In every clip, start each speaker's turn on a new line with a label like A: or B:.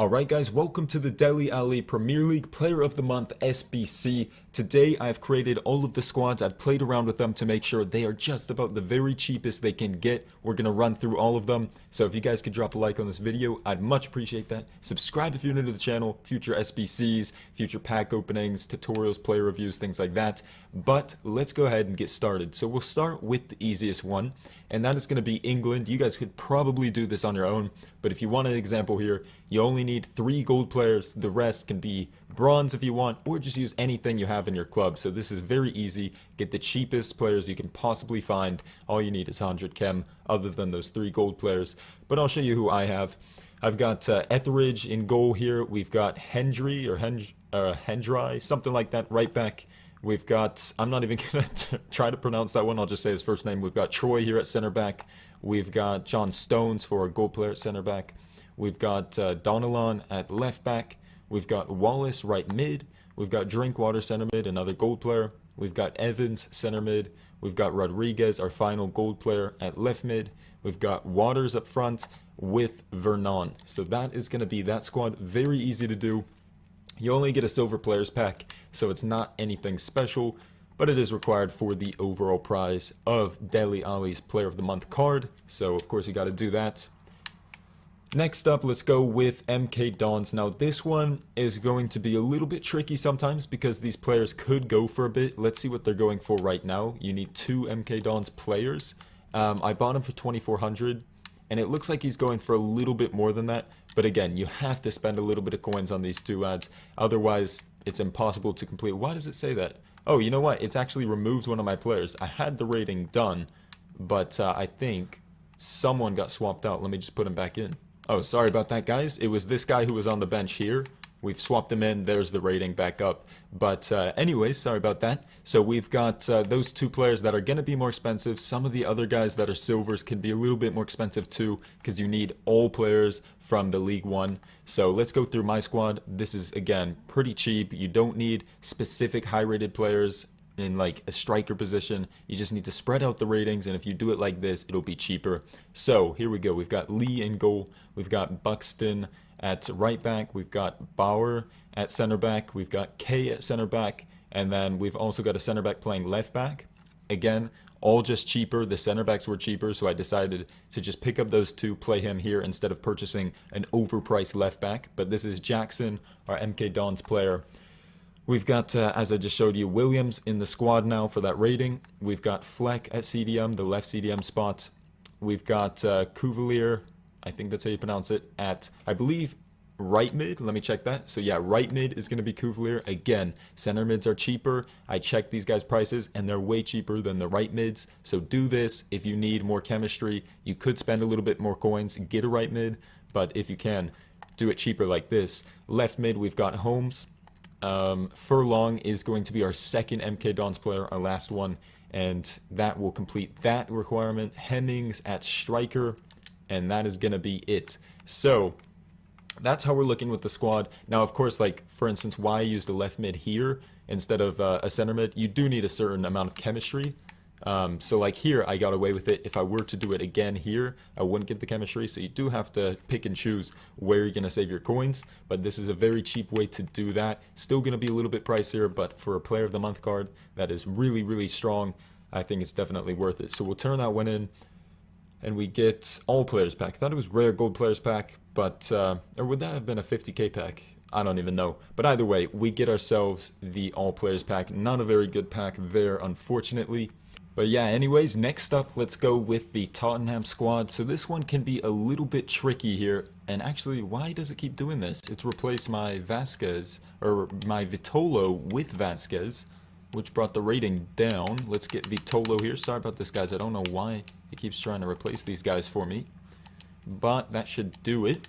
A: Alright guys, welcome to the Dele Alli Premier League Player of the Month SBC. Today I've created all of the squads. I've played around with them to make sure they are just about the very cheapest they can get. We're going to run through all of them. So if you guys could drop a like on this video, I'd much appreciate that. Subscribe if you're new to the channel, future SBCs, future pack openings, tutorials, player reviews, things like that. But let's go ahead and get started. So we'll start with the easiest one, and that is going to be England. You guys could probably do this on your own, but if you want an example here, you only need 3 gold players. The rest can be bronze if you want, or just use anything you have in your club. So this is very easy. Get the cheapest players you can possibly find. All you need is 100 chem other than those 3 gold players. But I'll show you who I have. I've got Etheridge in goal here. We've got Hendry or Hendry, something like that, right back. We've got, I'm not even going to try to pronounce that one, I'll just say his first name. We've got Troy here at center back. We've got John Stones for a goal player at center back. We've got Donalon at left back. We've got Wallace right mid. We've got Drinkwater center mid, another gold player. We've got Evans center mid. We've got Rodriguez, our final gold player, at left mid. We've got Waters up front with Vernon. So that is going to be that squad. Very easy to do. You only get a silver players pack, so it's not anything special, but it is required for the overall prize of Dele Alli's Player of the Month card. So of course you got to do that. Next up, let's go with MK Dons. Now this one is going to be a little bit tricky sometimes because these players could go for a bit. Let's see what they're going for right now. You need 2 MK Dons players. I bought him for 2,400. And it looks like he's going for a little bit more than that. But again, you have to spend a little bit of coins on these 2 lads. Otherwise, it's impossible to complete. Why does it say that? Oh, you know what? It's actually removes one of my players. I had the rating done, but I think someone got swapped out. Let me just put him back in. Oh, sorry about that, guys. It was this guy who was on the bench here. We've swapped him in. There's the rating back up. But anyways, sorry about that. So we've got those 2 players that are going to be more expensive. Some of the other guys that are silvers can be a little bit more expensive too, because you need all players from the League 1. So let's go through my squad. This is, again, pretty cheap. You don't need specific high-rated players in like a striker position. You just need to spread out the ratings, and if you do it like this, it'll be cheaper. So here we go. We've got Lee in goal. We've got Buxton at right back. We've got Bauer at center back. We've got K at center back, and then we've also got a center back playing left back. Again, all just cheaper. The center backs were cheaper, so I decided to just pick up those 2, play him here instead of purchasing an overpriced left back. But this is Jackson, our MK Dons player. We've got, as I just showed you, Williams in the squad now for that rating. We've got Fleck at CDM, the left CDM spot. We've got Cuvalier, I think that's how you pronounce it, at, I believe, right mid. Let me check that. So yeah, right mid is going to be Cuvalier. Again, center mids are cheaper. I checked these guys' prices, and they're way cheaper than the right mids. So do this if you need more chemistry. You could spend a little bit more coins, get a right mid, but if you can, do it cheaper like this. Left mid, we've got Holmes. Furlong is going to be our second MK Dons player, our last one, and that will complete that requirement. Hemmings at striker, and that is going to be it. So that's how we're looking with the squad. Now, of course, like, for instance, why I use the left mid here instead of a center mid, you do need a certain amount of chemistry. So like here, I got away with it. If I were to do it again here, I wouldn't get the chemistry. So you do have to pick and choose where you're going to save your coins. But this is a very cheap way to do that. Still going to be a little bit pricier, but for a Player of the Month card that is really, really strong, I think it's definitely worth it. So we'll turn that one in, and we get all players pack. I thought it was rare gold players pack, but or would that have been a 50k pack? I don't even know. But either way, we get ourselves the all players pack. Not a very good pack there, unfortunately. But yeah, anyways, next up, let's go with the Tottenham squad. So this one can be a little bit tricky here. And actually, why does it keep doing this? It's replaced my Vasquez, or my Vitolo with Vasquez, which brought the rating down. Let's get Vitolo here. Sorry about this, guys. I don't know why it keeps trying to replace these guys for me. But that should do it.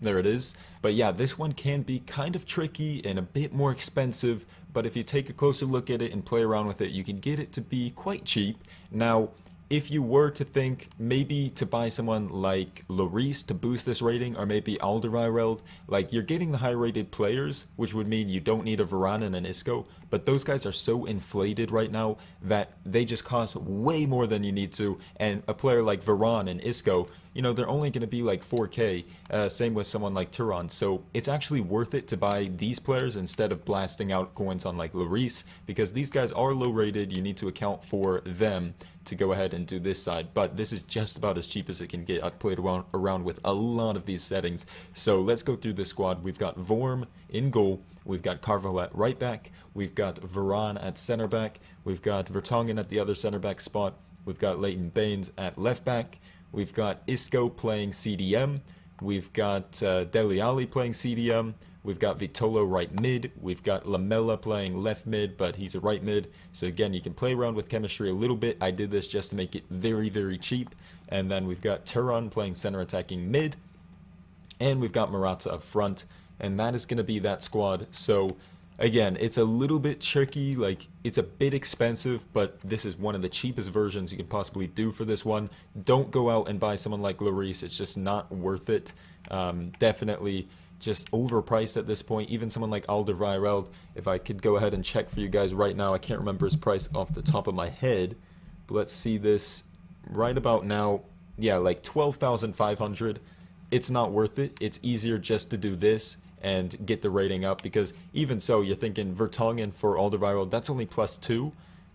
A: There it is. But yeah, this one can be kind of tricky and a bit more expensive, but if you take a closer look at it and play around with it, you can get it to be quite cheap. Now, if you were to think maybe to buy someone like Lloris to boost this rating, or maybe Alderweireld, like, you're getting the high rated players, which would mean you don't need a Varane and an Isco, but those guys are so inflated right now that they just cost way more than you need to, and a player like Varane and Isco, you know, they're only going to be like 4K. Same with someone like Turan. So it's actually worth it to buy these players instead of blasting out coins on like Lloris, because these guys are low rated. You need to account for them to go ahead and do this side, but this is just about as cheap as it can get. I've played around with a lot of these settings, so let's go through this squad. We've got Vorm in goal, we've got Carvalho at right back, we've got Varane at center back, we've got Vertonghen at the other center back spot, we've got Leighton Baines at left back, we've got Isco playing CDM, we've got Dele Alli playing CDM, we've got Vitolo right mid, we've got Lamela playing left mid, but he's a right mid. So again, you can play around with chemistry a little bit. I did this just to make it very, very cheap. And then we've got Turan playing center attacking mid, and we've got Morata up front, and that is going to be that squad. So again, it's a little bit tricky, like it's a bit expensive, but this is one of the cheapest versions you can possibly do for this one. Don't go out and buy someone like Lloris, it's just not worth it. Definitely just overpriced at this point. Even someone like Alderweireld, if I could go ahead and check for you guys right now, I can't remember his price off the top of my head, but let's see this right about now. Yeah, like 12,500. It's not worth it. It's easier just to do this and get the rating up, because even so, you're thinking Vertonghen for Alderweireld, that's only +2,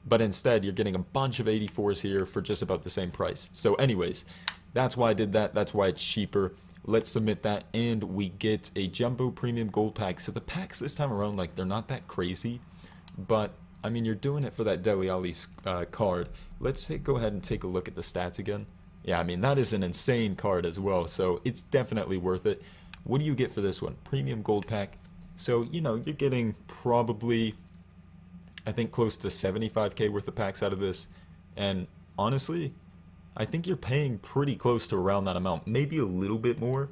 A: but instead you're getting a bunch of 84s here for just about the same price. So anyways, that's why I did that. That's why it's cheaper. Let's submit that, and we get a Jumbo Premium Gold Pack. So the packs this time around, like, they're not that crazy, but, I mean, you're doing it for that Dele Alli card. Let's go ahead and take a look at the stats again. Yeah, I mean, that is an insane card as well, so it's definitely worth it. What do you get for this one? Premium Gold Pack. So, you know, you're getting probably, I think, close to 75k worth of packs out of this, and honestly, I think you're paying pretty close to around that amount, maybe a little bit more,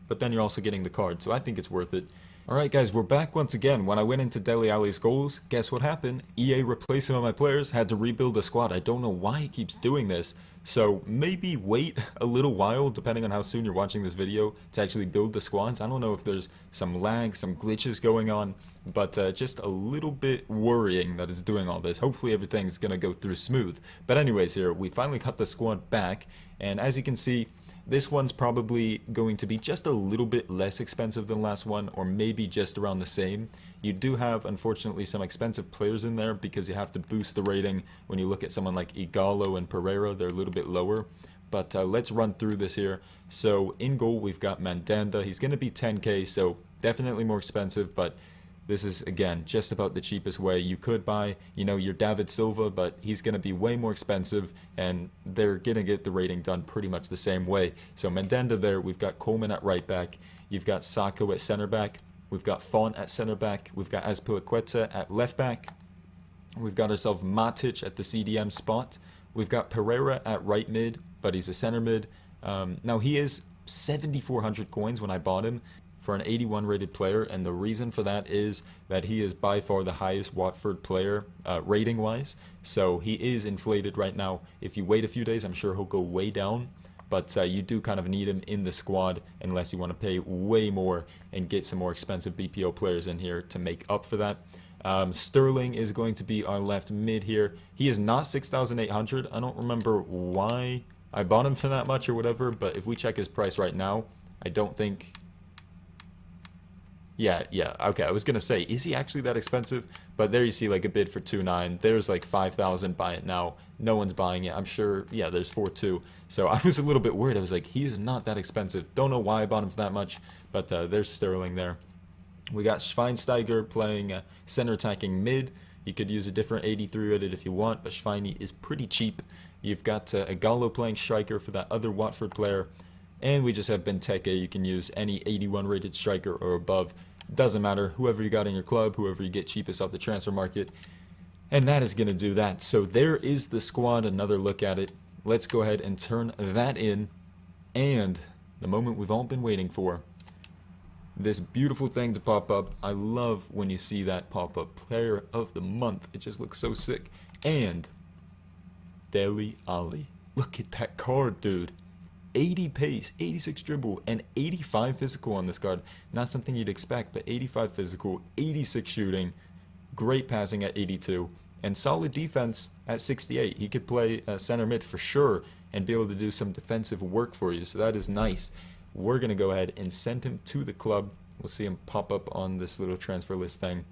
A: but then you're also getting the card, so I think it's worth it. Alright guys, we're back once again. When I went into Dele Alli's goals, guess what happened? EA replaced some of my players, had to rebuild the squad. I don't know why it keeps doing this, so maybe wait a little while, depending on how soon you're watching this video, to actually build the squads. I don't know if there's some lag, some glitches going on, but just a little bit worrying that it's doing all this. Hopefully everything's gonna go through smooth. But anyways, here we finally cut the squad back, and as you can see, this one's probably going to be just a little bit less expensive than the last one, or maybe just around the same. You do have, unfortunately, some expensive players in there because you have to boost the rating. When you look at someone like Igalo and Pereira, they're a little bit lower. But let's run through this here. So in goal, we've got Mandanda. He's going to be 10k, so definitely more expensive, but this is, again, just about the cheapest way. You could buy, you know, your David Silva, but he's going to be way more expensive, and they're going to get the rating done pretty much the same way. So Mandanda there, we've got Coleman at right back, you've got Sacco at center back, we've got Font at center back, we've got Azpilicueta at left back, we've got ourselves Matic at the CDM spot, we've got Pereira at right mid, but he's a center mid. Now he is 7,400 coins when I bought him for an 81 rated player, and the reason for that is that he is by far the highest Watford player rating wise, so he is inflated right now. If you wait a few days, I'm sure he'll go way down, but you do kind of need him in the squad unless you want to pay way more and get some more expensive BPO players in here to make up for that. Sterling is going to be our left mid here. He is not 6,800. I don't remember why I bought him for that much or whatever, but if we check his price right now, I don't think... Yeah, okay, I was gonna say, is he actually that expensive? But there you see, like, a bid for 2.9, there's like 5,000, buy it now, no one's buying it, I'm sure, yeah, there's 4.2, so I was a little bit worried, I was like, he is not that expensive, don't know why I bought him for that much, but there's Sterling there. We got Schweinsteiger playing center attacking mid. You could use a different 83 rated if you want, but Schweini is pretty cheap. You've got Igalo playing striker for that other Watford player. And we just have Benteke. You can use any 81 rated striker or above. Doesn't matter. Whoever you got in your club, whoever you get cheapest off the transfer market. And that is going to do that. So there is the squad. Another look at it. Let's go ahead and turn that in. And the moment we've all been waiting for. This beautiful thing to pop up. I love when you see that pop up. Player of the month. It just looks so sick. And Dele Alli. Look at that card, dude. 80 pace, 86 dribble, and 85 physical on this card. Not something you'd expect, but 85 physical, 86 shooting, great passing at 82. And solid defense at 68. He could play center mid for sure and be able to do some defensive work for you. So that is nice. We're going to go ahead and send him to the club. We'll see him pop up on this little transfer list thing.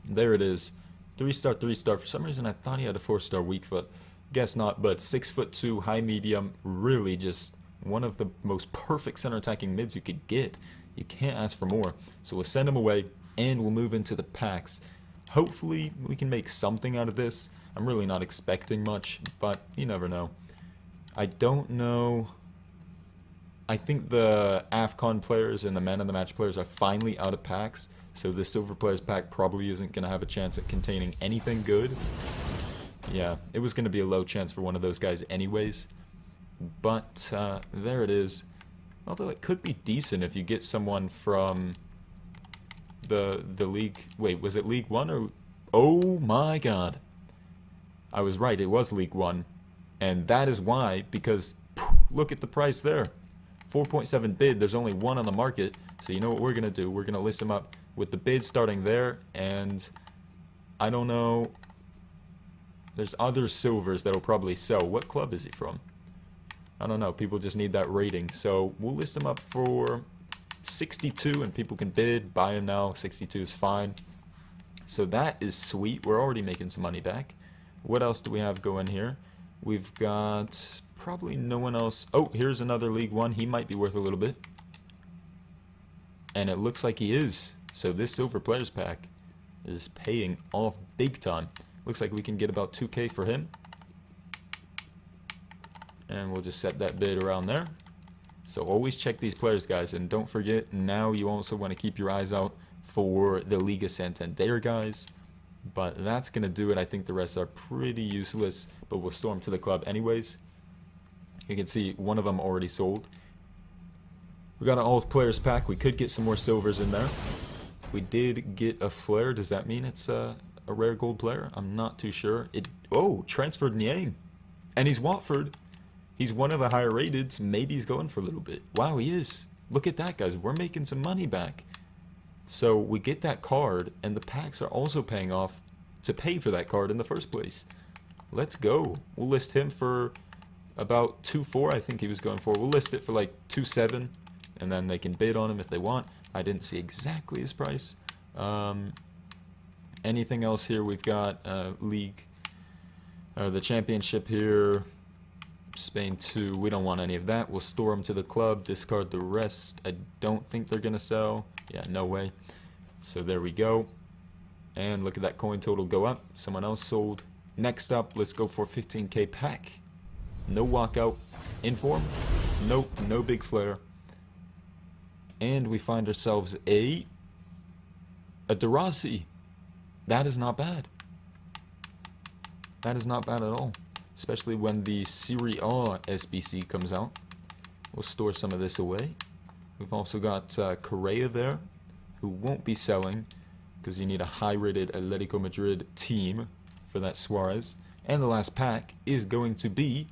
A: There it is. 3-star, 3-star. For some reason, I thought he had a 4-star weak foot. Guess not, but 6'2", high medium. Really just one of the most perfect center attacking mids you could get. You can't ask for more. So we'll send him away, and we'll move into the packs. Hopefully, we can make something out of this. I'm really not expecting much, but you never know. I don't know. I think the AFCON players and the man of the match players are finally out of packs, so the silver players pack probably isn't going to have a chance at containing anything good. Yeah, it was going to be a low chance for one of those guys anyways, but there it is. Although it could be decent if you get someone from the league. Wait, was it League 1 or... Oh my god. I was right, it was League 1. And that is why, because look at the price there. 4.7 bid, there's only one on the market. So you know what we're going to do? We're going to list them up with the bid starting there. And I don't know. There's other silvers that will probably sell. What club is he from? I don't know. People just need that rating. So we'll list them up for 62 and people can bid. Buy them now. 62 is fine. So that is sweet. We're already making some money back. What else do we have going here? We've got probably no one else. Oh, here's another League 1. He might be worth a little bit. And it looks like he is. So this silver players pack is paying off big time. Looks like we can get about 2K for him. And we'll just set that bid around there. So always check these players, guys. And don't forget, now you also want to keep your eyes out for the Liga Santander guys. But that's going to do it. I think the rest are pretty useless. But we'll store them to the club anyways. You can see one of them already sold. We got an all players pack. We could get some more silvers in there. We did get a flare. Does that mean it's a rare gold player? I'm not too sure. Oh, transferred Niang. And he's Watford. He's one of the higher rated. Maybe he's going for a little bit. Wow, he is. Look at that, guys. We're making some money back. So we get that card, and the packs are also paying off to pay for that card in the first place. Let's go. We'll list him for about 2.4. I think he was going for. We'll list it for like 2.7, and then they can bid on him if they want. I didn't see exactly his price. Anything else here? We've got league, the championship here. Spain 2. We don't want any of that. We'll store them to the club. Discard the rest. I don't think they're gonna sell. Yeah, no way. So there we go. And look at that coin total go up. Someone else sold. Next up, let's go for 15K pack. No walkout. Inform. Nope, no big flare. And we find ourselves a Derasi. That is not bad. That is not bad at all. Especially when the Serie A SBC comes out. We'll store some of this away. We've also got Correa there, who won't be selling because you need a high-rated Atletico Madrid team for that Suarez. And the last pack is going to be...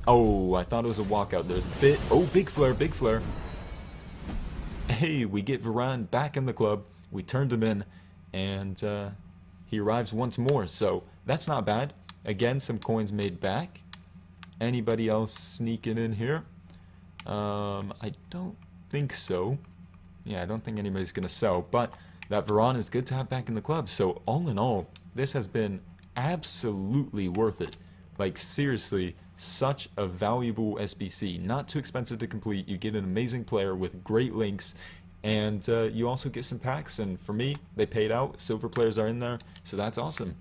A: Oh, I thought it was a walkout. There's a bit... Oh, big flare, big flare. Hey, we get Varane back in the club. We turned him in, and he arrives once more. So that's not bad. Again, some coins made back. Anybody else sneaking in here? I don't think so. Yeah, I don't think anybody's going to sell. But that Varane is good to have back in the club. So all in all, this has been absolutely worth it. Like, seriously, such a valuable SBC. Not too expensive to complete. You get an amazing player with great links. And you also get some packs. And for me, they paid out. Silver players are in there. So that's awesome.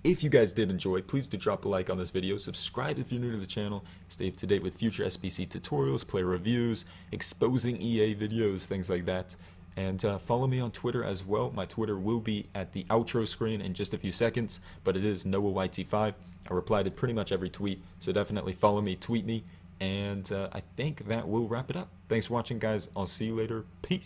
A: If you guys did enjoy, please do drop a like on this video, subscribe if you're new to the channel, stay up to date with future SBC tutorials, player reviews, exposing EA videos, things like that. And follow me on Twitter as well. My Twitter will be at the outro screen in just a few seconds, but it is NoahYT5. I reply to pretty much every tweet, so definitely follow me, tweet me, and I think that will wrap it up. Thanks for watching, guys. I'll see you later. Peace.